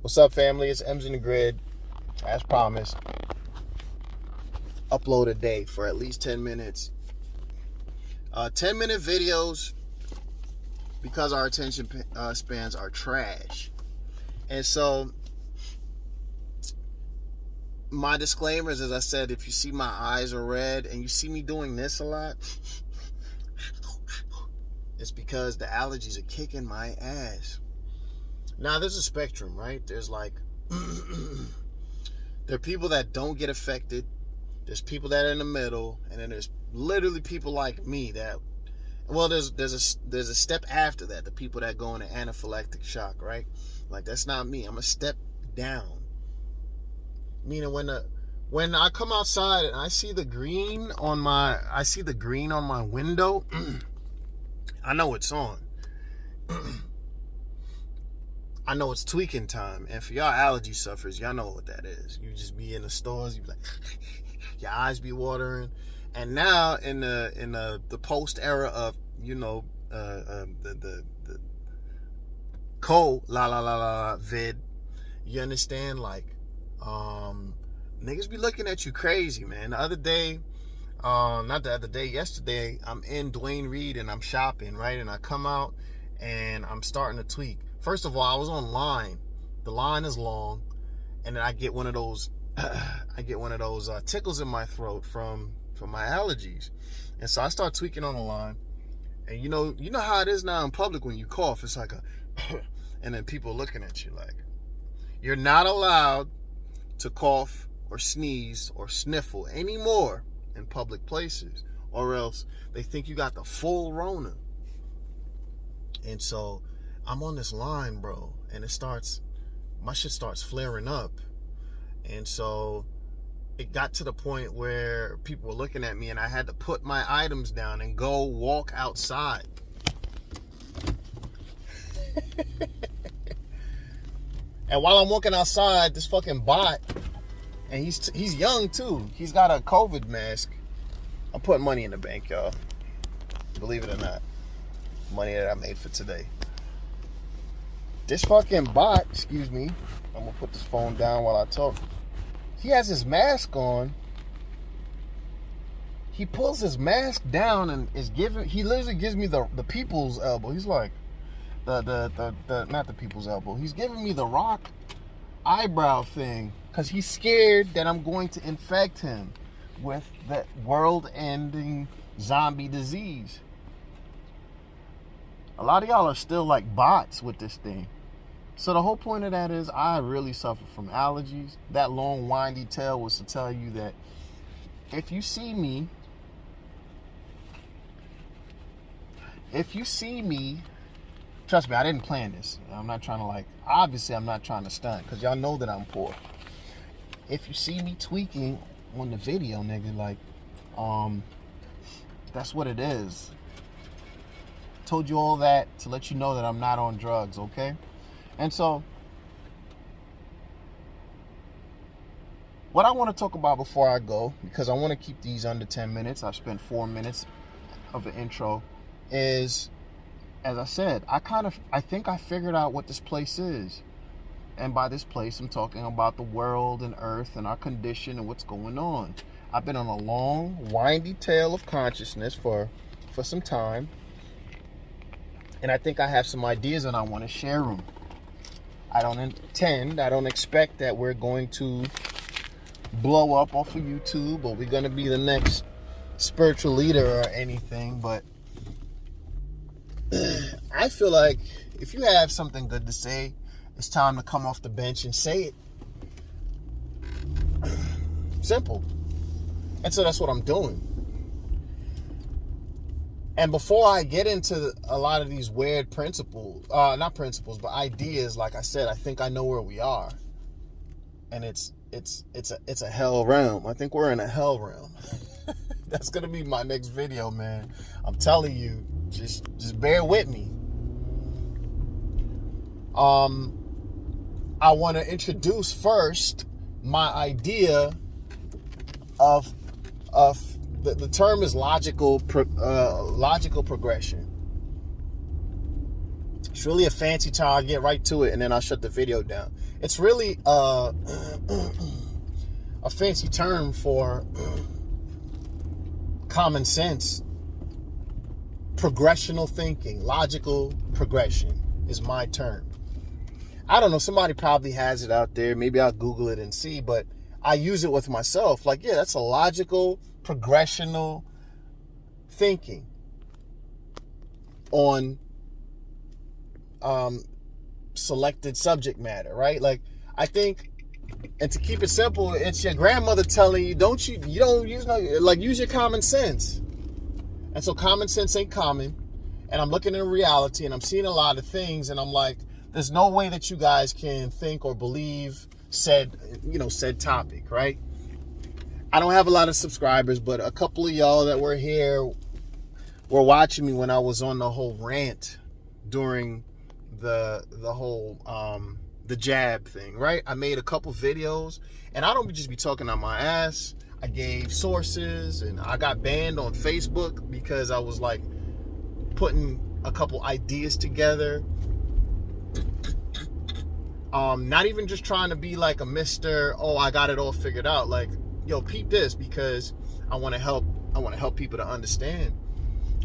What's up, family? It's M's in the Grid. As promised, upload a day for at least 10 minutes. 10-minute videos, because our attention spans are trash. And so, my disclaimers, as I said, if you see my eyes are red and you see me doing this a lot, it's because the allergies are kicking my ass. Now, there's a spectrum, right? There's like, there are people that don't get affected. There's people that are in the middle, and then there's literally people like me that, well, there's a step after that. The people that go into anaphylactic shock, right? Like, that's not me. I'm a step down. Meaning when I come outside and I see the green on my window, I know it's on. I know it's tweaking time. And for y'all allergy sufferers, y'all know what that is. You just be in the stores, you be like, your eyes be watering. And now in the post era of, the COVID you understand, like, niggas be looking at you crazy, man. Yesterday, I'm in Dwayne Reed and I'm shopping, right? And I come out and I'm starting to tweak. First of all, I was online. The line is long, and then I get one of those tickles in my throat from my allergies. And so I start tweaking on the line. And you know how it is now in public when you cough, it's like a and then people looking at you like, you're not allowed to cough or sneeze or sniffle anymore in public places, or else they think you got the full Rona. And so I'm on this line, bro, and my shit starts flaring up. And so it got to the point where people were looking at me and I had to put my items down and go walk outside. And while I'm walking outside, this fucking bot, and he's young too. He's got a COVID mask. I'm putting money in the bank, y'all. Believe it or not. Money that I made for today. This fucking bot, excuse me, I'm gonna put this phone down while I talk. He has his mask on. He pulls his mask down and he literally gives me the people's elbow. He's like, not the people's elbow. He's giving me the Rock eyebrow thing because he's scared that I'm going to infect him with that world-ending zombie disease. A lot of y'all are still like bots with this thing. So the whole point of that is I really suffer from allergies. That long windy tail was to tell you that if you see me, trust me, I didn't plan this. I'm not trying to obviously I'm not trying to stunt because y'all know that I'm poor. If you see me tweaking on the video, nigga, that's what it is. Told you all that to let you know that I'm not on drugs, okay? And so, what I want to talk about before I go, because I want to keep these under 10 minutes, I've spent 4 minutes of the intro, is, as I said, I think I figured out what this place is. And by this place, I'm talking about the world and earth and our condition and what's going on. I've been on a long, windy tail of consciousness for some time. And I think I have some ideas and I want to share them. I don't expect that we're going to blow up off of YouTube or we're going to be the next spiritual leader or anything. But I feel like if you have something good to say, it's time to come off the bench and say it. Simple. And so that's what I'm doing. And before I get into a lot of these weird not principles, but ideas, like I said, I think I know where we are. And it's a hell realm. I think we're in a hell realm. That's going to be my next video, man. I'm telling you, just bear with me. I want to introduce first my idea of the term is logical progression. It's really a fancy term. I'll get right to it and then I'll shut the video down. It's really a fancy term for common sense, progressional thinking, logical progression is my term. I don't know, somebody probably has it out there. Maybe I'll Google it and see, but I use it with myself. Like, yeah, that's a logical, progressional thinking on selected subject matter, right? Like, I think, and to keep it simple, it's your grandmother telling you, use your common sense. And so common sense ain't common. And I'm looking at reality and I'm seeing a lot of things and I'm like, there's no way that you guys can think or believe said topic, right? I don't have a lot of subscribers, but a couple of y'all that were here were watching me when I was on the whole rant during the whole the jab thing, right? I made a couple videos and I don't just be talking on my ass. I gave sources and I got banned on Facebook because I was like putting a couple ideas together. Not even just trying to be like a Mr. Oh, I got it all figured out. Like, yo, peep this, because I want to help people to understand.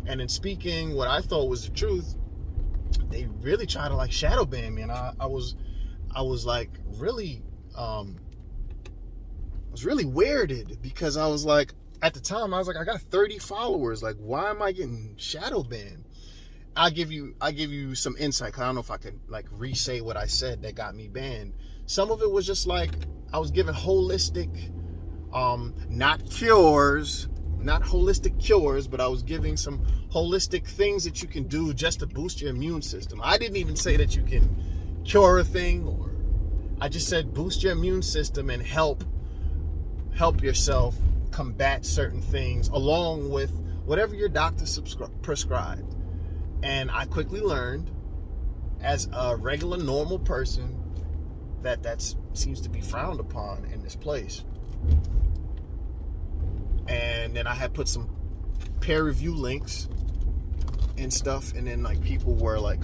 And in speaking what I thought was the truth, they really try to like shadow ban me, and I was like really weirded, because I was like, at the time I was like, I got 30 followers. Like, why am I getting shadow banned? I'll give you some insight, because I don't know if I could like re-say what I said that got me banned. Some of it was just like I was giving holistic, not holistic cures, but I was giving some holistic things that you can do just to boost your immune system. I didn't even say that you can cure a thing, or I just said boost your immune system and help yourself combat certain things along with whatever your doctor prescribed. And I quickly learned, as a regular, normal person, that seems to be frowned upon in this place. And then I had put some peer review links and stuff, and then like people were like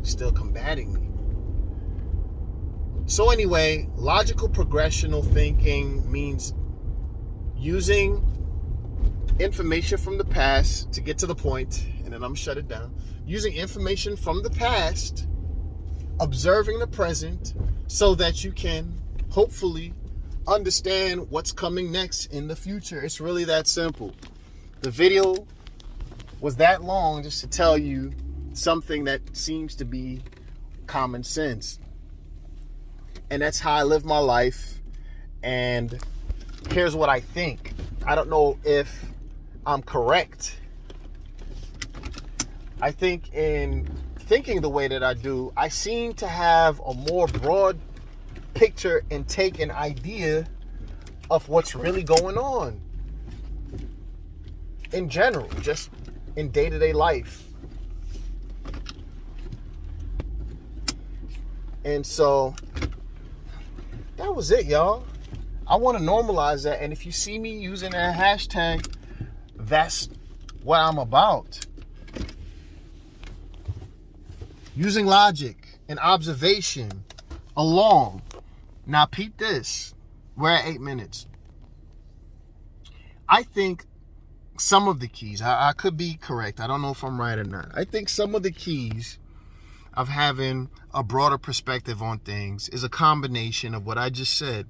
still combating me. So anyway, logical progressional thinking means using information from the past to get to the point, and then I'm shut it down. Using information from the past, observing the present, so that you can hopefully understand what's coming next in the future. It's really that simple. The video was that long just to tell you something that seems to be common sense. And that's how I live my life. And here's what I think. I don't know if I'm correct. I think in thinking the way that I do, I seem to have a more broad picture and take an idea of what's really going on in general, just in day-to-day life. And so that was it, y'all. I want to normalize that, and if you see me using that hashtag, that's what I'm about. Using logic and observation along. Now peep this. We're at 8 minutes. I think some of the keys, I could be correct, I don't know if I'm right or not. I think some of the keys of having a broader perspective on things is a combination of what I just said,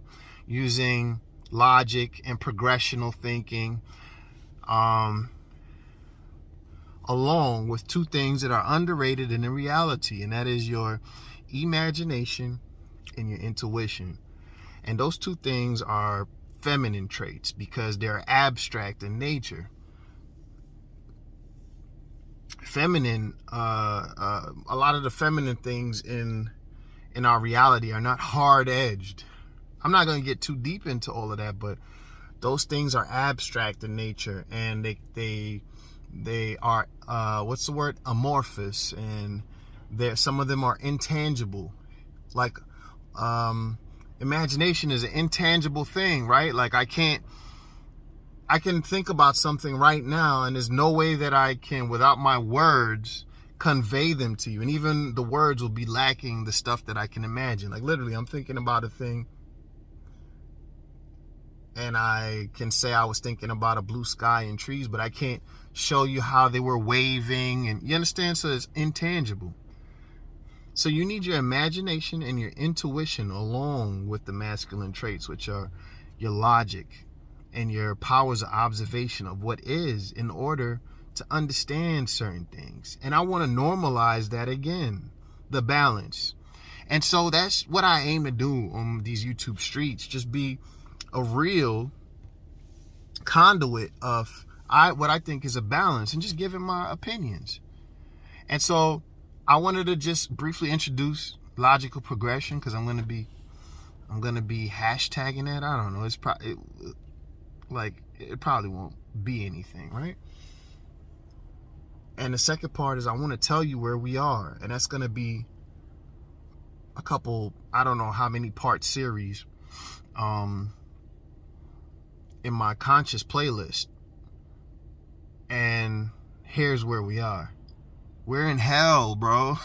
using logic and progressional thinking, along with two things that are underrated in reality, and that is your imagination and your intuition. And those two things are feminine traits because they're abstract in nature. Feminine, a lot of the feminine things in our reality are not hard-edged. I'm not going to get too deep into all of that, but those things are abstract in nature, and they are amorphous, and some of them are intangible. Like imagination is an intangible thing, right? Like I can think about something right now, and there's no way that I can, without my words, convey them to you. And even the words will be lacking the stuff that I can imagine. Like literally, I'm thinking about a thing and I can say I was thinking about a blue sky and trees, but I can't show you how they were waving. And you understand? So it's intangible. So you need your imagination and your intuition along with the masculine traits, which are your logic and your powers of observation of what is, in order to understand certain things. And I want to normalize that again, the balance. And so that's what I aim to do on these YouTube streets, just be a real conduit of what I think is a balance and just giving my opinions. And so I wanted to just briefly introduce logical progression, because I'm gonna be hashtagging that. I don't know. It's probably it probably won't be anything, right? And the second part is I want to tell you where we are, and that's gonna be a couple, I don't know how many part series, in my conscious playlist. And here's where we are. We're in hell, bro.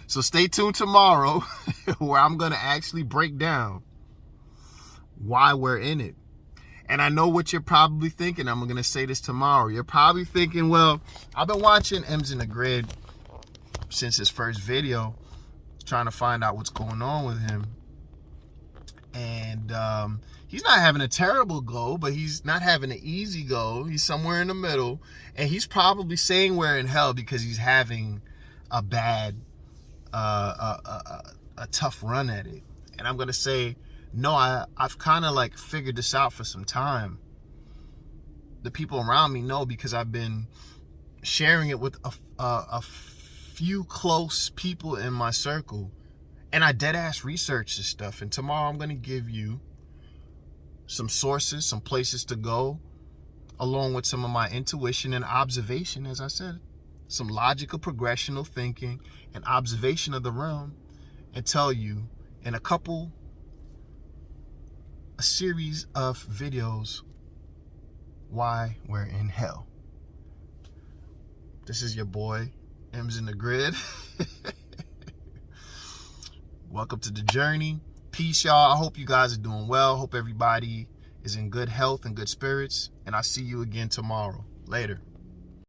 So stay tuned tomorrow where I'm going to actually break down why we're in it. And I know what you're probably thinking. I'm going to say this tomorrow. You're probably thinking, well, I've been watching M's in the Grid since his first video, trying to find out what's going on with him. And he's not having a terrible go, but he's not having an easy go. He's somewhere in the middle. And he's probably saying we're in hell because he's having a bad, a tough run at it. And I'm going to say, no, I've kind of like figured this out for some time. The people around me know, because I've been sharing it with a few close people in my circle. And I dead-ass research this stuff. And tomorrow I'm going to give you some sources, some places to go, along with some of my intuition and observation, as I said. Some logical progressional thinking and observation of the realm. And tell you in a series of videos why we're in hell. This is your boy, M's in the Grid. Welcome to the journey. Peace, y'all. I hope you guys are doing well. Hope everybody is in good health and good spirits. And I'll see you again tomorrow. Later.